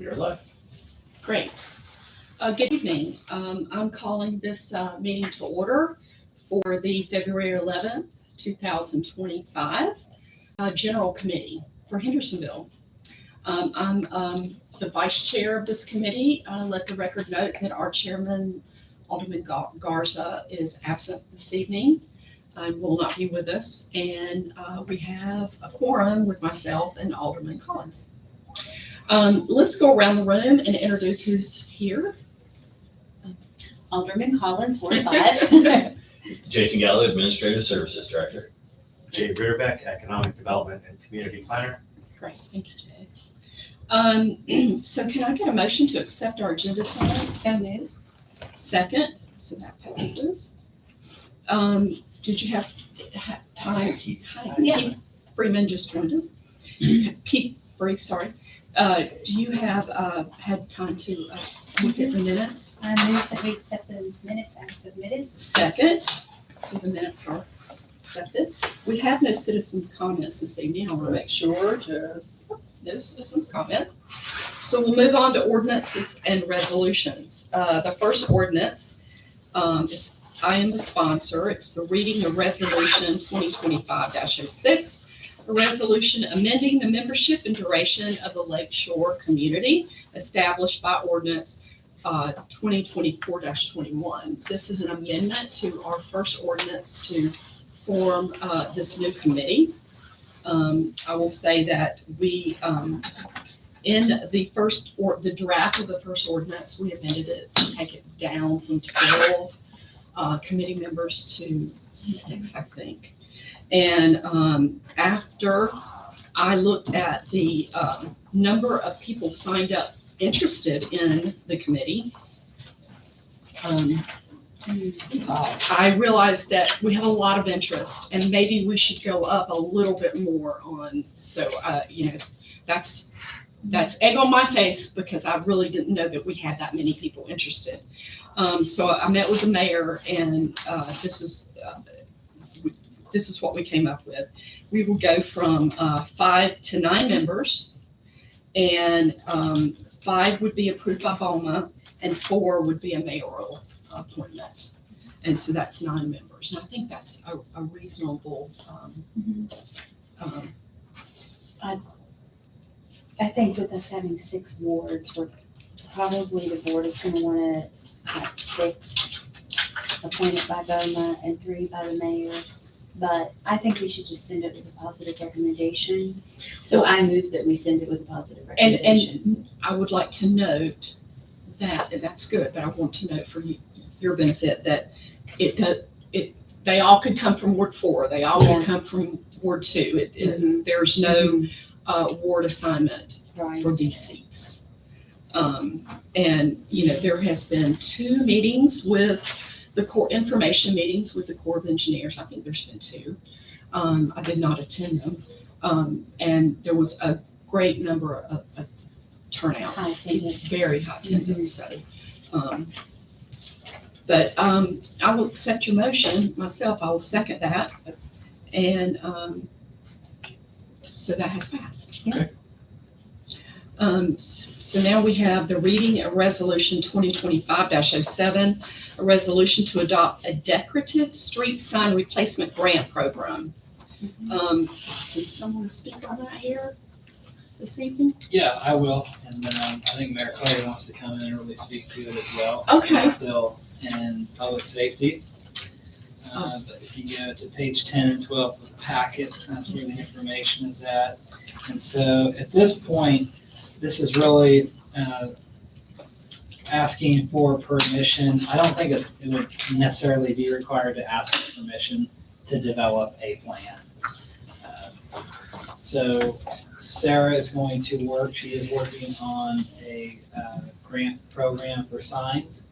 We are live. Great. Good evening. I'm calling this meeting to order for the February 11th, 2025 General Committee for Hendersonville. I'm the vice chair of this committee. Let the record note that our chairman, Alderman Garza, is absent this evening and will not be with us. And we have a quorum with myself and Alderman Collins. Let's go around the room and introduce who's here. Alderman Collins, Ward 5. Jason Gallo, Administrative Services Director. Jay Rearbeck, Economic Development and Community Planner. Great, thank you, Jay. So can I get a motion to accept our agenda tonight? So moved. Second, so that passes. Did you have time? Hi, Yeah. Keith Freeman just joined us. Keith Free, sorry. Do you have had time to look at the minutes? I move that we accept the minutes as submitted. Second, so the minutes are accepted. We have no citizens' comments this evening. I want to make sure, just no citizens' comments. So we'll move on to ordinances and resolutions. The first ordinance is, I am the sponsor. It's the reading of Resolution 2025-06, a resolution amending the membership and duration of the Lakeshore Community established by Ordinance 2024-21. This is an amendment to our first ordinance to form this new committee. I will say that we, in the first the draft of the first ordinance, we amended it to take it down from 12 committee members to 6, I think. And after I looked at the number of people signed up interested in the committee, I realized that we have a lot of interest and maybe we should go up a little bit more on. So, that's egg on my face because I really didn't know that we had that many people interested. So I met with the mayor and this is what we came up with. We will go from 5 to 9 members, and 5 would be approved by BOMA, and 4 would be a mayoral appointment. And so that's 9 members. And I think that's a reasonable. I think with us having 6 wards, we're probably the board is going to want to have 6 appointed by BOMA and 3 by the mayor. But I think we should just send it with a positive recommendation. So I move that we send it with a positive recommendation. And I would like to note that, and that's good, but I want to note for your benefit that they all could come from Ward 4. They all could come from Ward 2. There's no ward assignment for these seats. And, there has been 2 meetings with the Corps, information meetings with the Corps of Engineers. I think there's been 2. I did not attend them. And there was a great number of turnout. High attendance. Very high attendance. So, but I will accept your motion myself. I will second that. And so that has passed. Okay. So now we have the reading of Resolution 2025-07, a resolution to adopt a decorative street sign replacement grant program. Can someone speak on that here this evening? Yeah, I will. And then I think Mayor Clay wants to come in and really speak to it as well. Okay. He's still in public safety. But if you go to page 10 and 12 of the packet, that's where the information is at. And so at this point, this is really asking for permission. I don't think it would necessarily be required to ask for permission to develop a plan. So Sarah is going to work. She is working on a grant program for signs.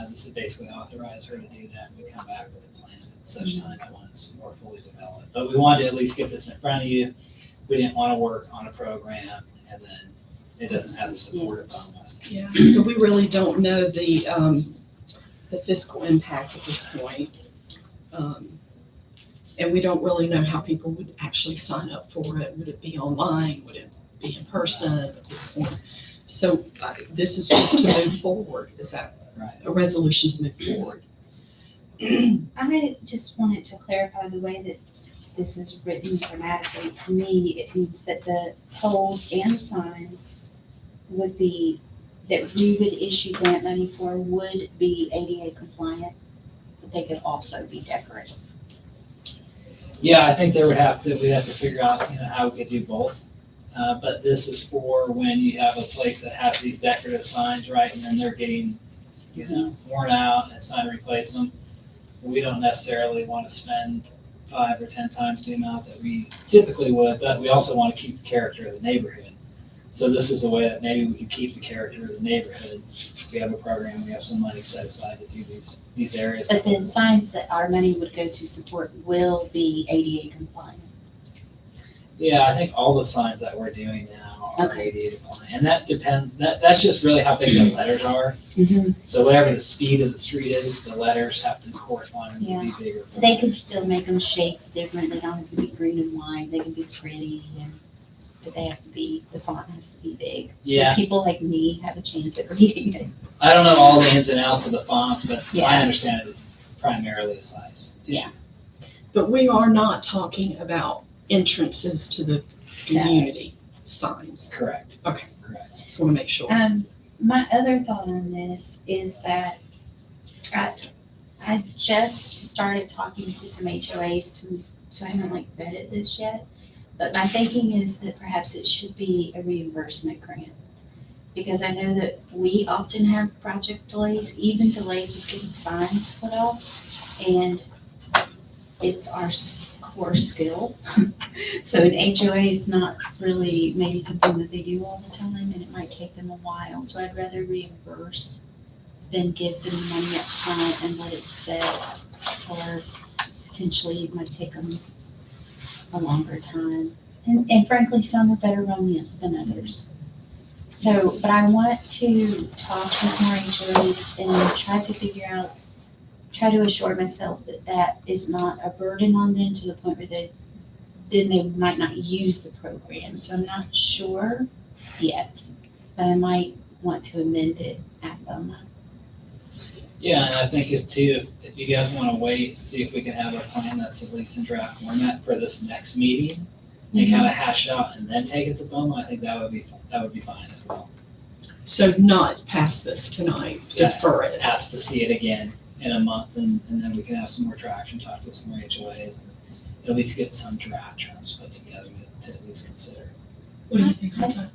This is basically authorize her to do that. We come back with a plan at such time that one's more fully developed. But we wanted to at least get this in front of you. We didn't want to work on a program and then it doesn't have the support of us. Yeah, so we really don't know the fiscal impact at this point. And we don't really know how people would actually sign up for it. Would it be online? Would it be in person? So this is just to move forward, is that Right. a resolution to move forward? I just wanted to clarify the way that this is written grammatically. To me, it means that the poles and the signs would be, that we would issue grant money for would be ADA compliant, but they could also be decorative. Yeah, I think we'd have to figure out, how we could do both. But this is for when you have a place that has these decorative signs, right, and then they're getting, worn out and it's time to replace them. We don't necessarily want to spend 5 or 10 times the amount that we typically would, but we also want to keep the character of the neighborhood. So this is a way that maybe we could keep the character of the neighborhood. We have a program, we have some money set aside to do these areas. But the signs that our money would go to support will be ADA compliant. Yeah, I think all the signs that we're doing now are Okay. ADA compliant, and that depends, that's just really how big the letters are. So whatever the speed of the street is, the letters have to correspond and be bigger. So they can still make them shaped different, they don't have to be green and white, they can be pretty, but they have to be, the font has to be big. Yeah. So people like me have a chance at reading it. I don't know all the ins and outs of the font, but I Yeah. understand it is primarily a size issue. Yeah. But we are not talking about entrances to the community signs. Correct. Okay. Correct. Just want to make sure. My other thought on this is that I just started talking to some HOAs so I haven't vetted this yet. But my thinking is that perhaps it should be a reimbursement grant. Because I know that we often have project delays, even delays with getting signs put up. And it's our core skill. So in HOA, it's not really maybe something that they do all the time, and it might take them a while. So I'd rather reimburse than give them money up front and let it sit, or potentially it might take them a longer time. And frankly, some are better run than others. So, but I want to talk with more HOAs and try to assure myself that that is not a burden on them to the point where then they might not use the program. So I'm not sure yet, but I might want to amend it at the moment. Yeah, and I think if you guys want to wait and see if we can have a plan that's at least in draft format for this next meeting, and kind of hash out and then take it to BOMA, I think that would be fine as well. So not pass this tonight, Yeah. defer it. Ask to see it again in a month, and then we can have some more traction, talk to some more HOAs, and at least get some draft terms put together to at least consider. What do you think about that?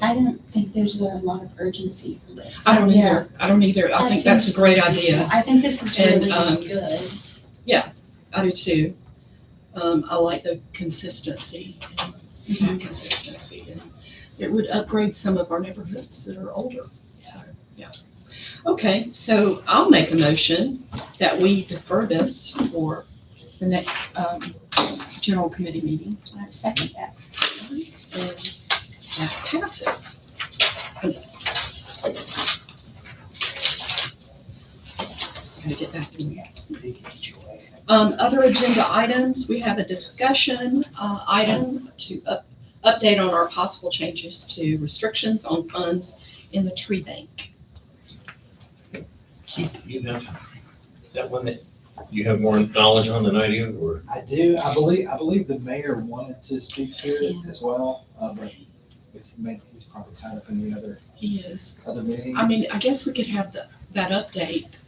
I don't think there's a lot of urgency for this. I don't either. I don't either. I think that's a great idea. I think this is really And, good. I do too. I like the consistency, and consistency, and it would upgrade some of our neighborhoods that are older. So, yeah. Okay, so I'll make a motion that we defer this for the next general committee meeting. I second that. And that passes. Gotta get back to it. Other agenda items, we have a discussion item to update on our possible changes to restrictions on funds in the tree bank. Keith, is that one that you have more knowledge on than I do, or? I do. I believe the mayor wanted to speak to it as well, but he's probably tied up in the other He is. meeting. I mean, I guess we could have that update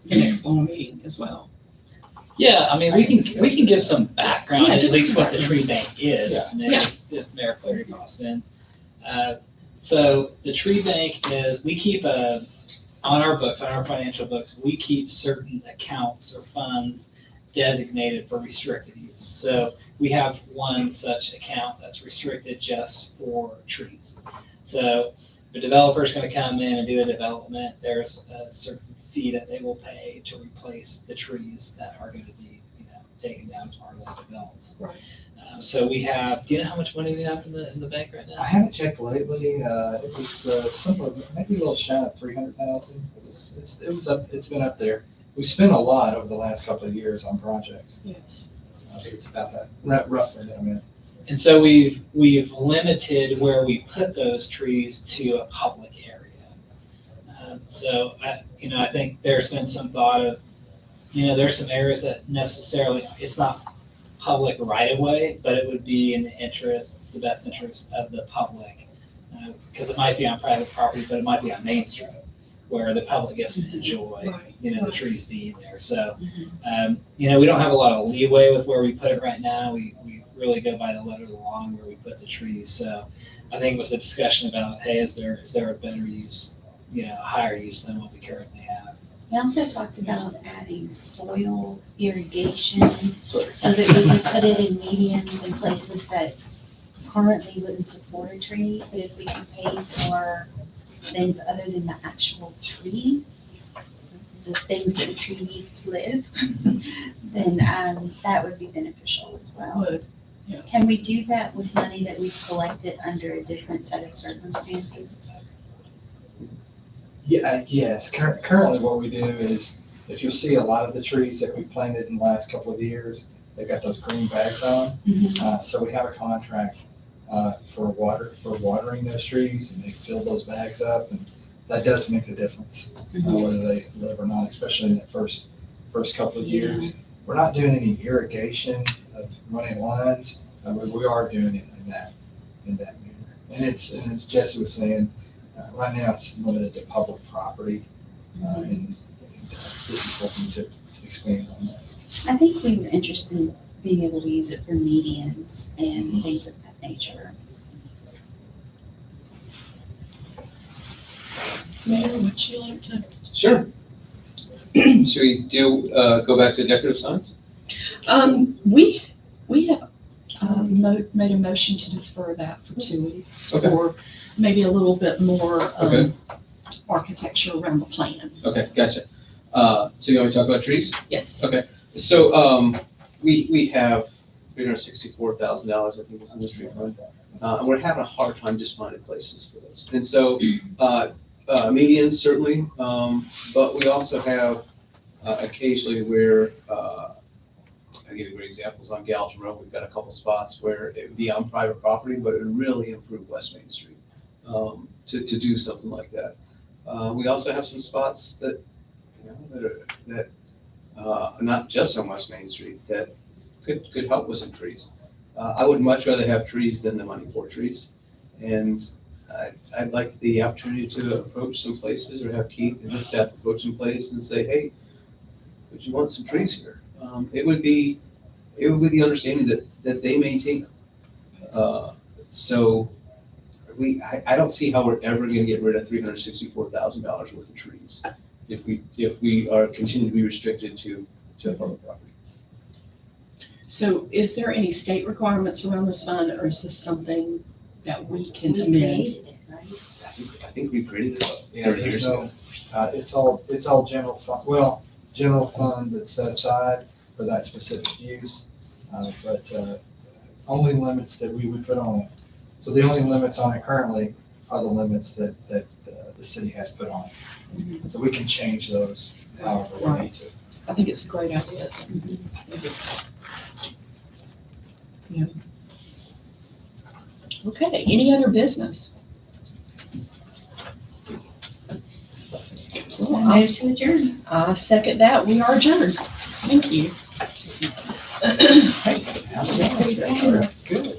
the next fall meeting as well. Yeah, I mean, we can give some background, Yeah, at give us least some what the tree bank is, Yeah. and then if Mayor Flaherty pops in. So the tree bank is, we keep on our books, on our financial books, we keep certain accounts or funds designated for restricted use. So we have one such account that's restricted just for trees. So the developer's gonna come in and do a development, there's a certain fee that they will pay to replace the trees that are going to be, taken down as part of that development. Right. So we have, do you know how much money we have in the bank right I now? haven't checked lately. It was somewhere, maybe a little shy of 300,000. It's been up there. We spent a lot over the last couple of years on projects. Yes. I think it's about that, roughly that amount. And so we've limited where we put those trees to a public area. So I think there's been some thought of, there's some areas that necessarily, it's not public right of way, but it would be in the best interest of the public. Because it might be on private property, but it might be on Main Street, where the public gets to enjoy, the trees being there. So, we don't have a lot of leeway with where we put it right now. We really go by the letter of the law and where we put the trees. So I think it was a discussion about, hey, is there a better use, a higher use than what we currently have? We also talked about adding soil irrigation so that we could put it in medians and places that currently wouldn't support a tree, but if we can pay for things other than the actual tree, the things that a tree needs to live, then that would be beneficial as well. Would, yeah. Can we do that with money that we've collected under a different set of circumstances? Yeah, yes. Currently what we do is, if you'll see a lot of the trees that we planted in the last couple of years, they've got those green bags on. So we have a contract for watering those trees, and they fill those bags up, and that does make a difference, whether they live or not, especially in the first couple of years. We're not doing any irrigation of running lines, but we are doing it in that manner. And as Jesse was saying, right now it's limited to public property, and this is looking to expand on that. I think we were interested in being able to use it for medians and things of that nature. Mayor, would you like to? Sure. Should we go back to decorative signs? We have made a motion to defer that for 2 weeks, Okay. or maybe a little bit more Okay. architecture around the plan. Okay, gotcha. So you want to talk about trees? Yes. Okay. So we have $364,000, I think, is in the tree fund. And we're having a hard time just finding places for those. And so medians certainly, but we also have occasionally where I give you great examples on Gallatin Road. We've got a couple spots where it would be on private property, but it would really improve West Main Street to do something like that. We also have some spots that are not just on West Main Street that could help with some trees. I would much rather have trees than the money for trees. And I'd like the opportunity to approach some places, or have Keith and his staff approach some places and say, hey, would you want some trees here? It would be the understanding that they maintain them. So I don't see how we're ever going to get rid of $364,000 worth of trees if we are continue to be restricted to public property. So is there any state requirements around this fund, or is this something that we can We amend? created it, right? I think we created it about Yeah, 30 there's years no, ago. it's all general fund, general fund that's set aside for that specific use, but only limits that we would put on it. So the only limits on it currently are the limits that the city has put on it. So we can change those however we need to. I think it's a great idea. Yeah. Okay, any other business? Cool. I move to adjourn. I second that. We are adjourned. Thank you. How's it going? Yes. Good.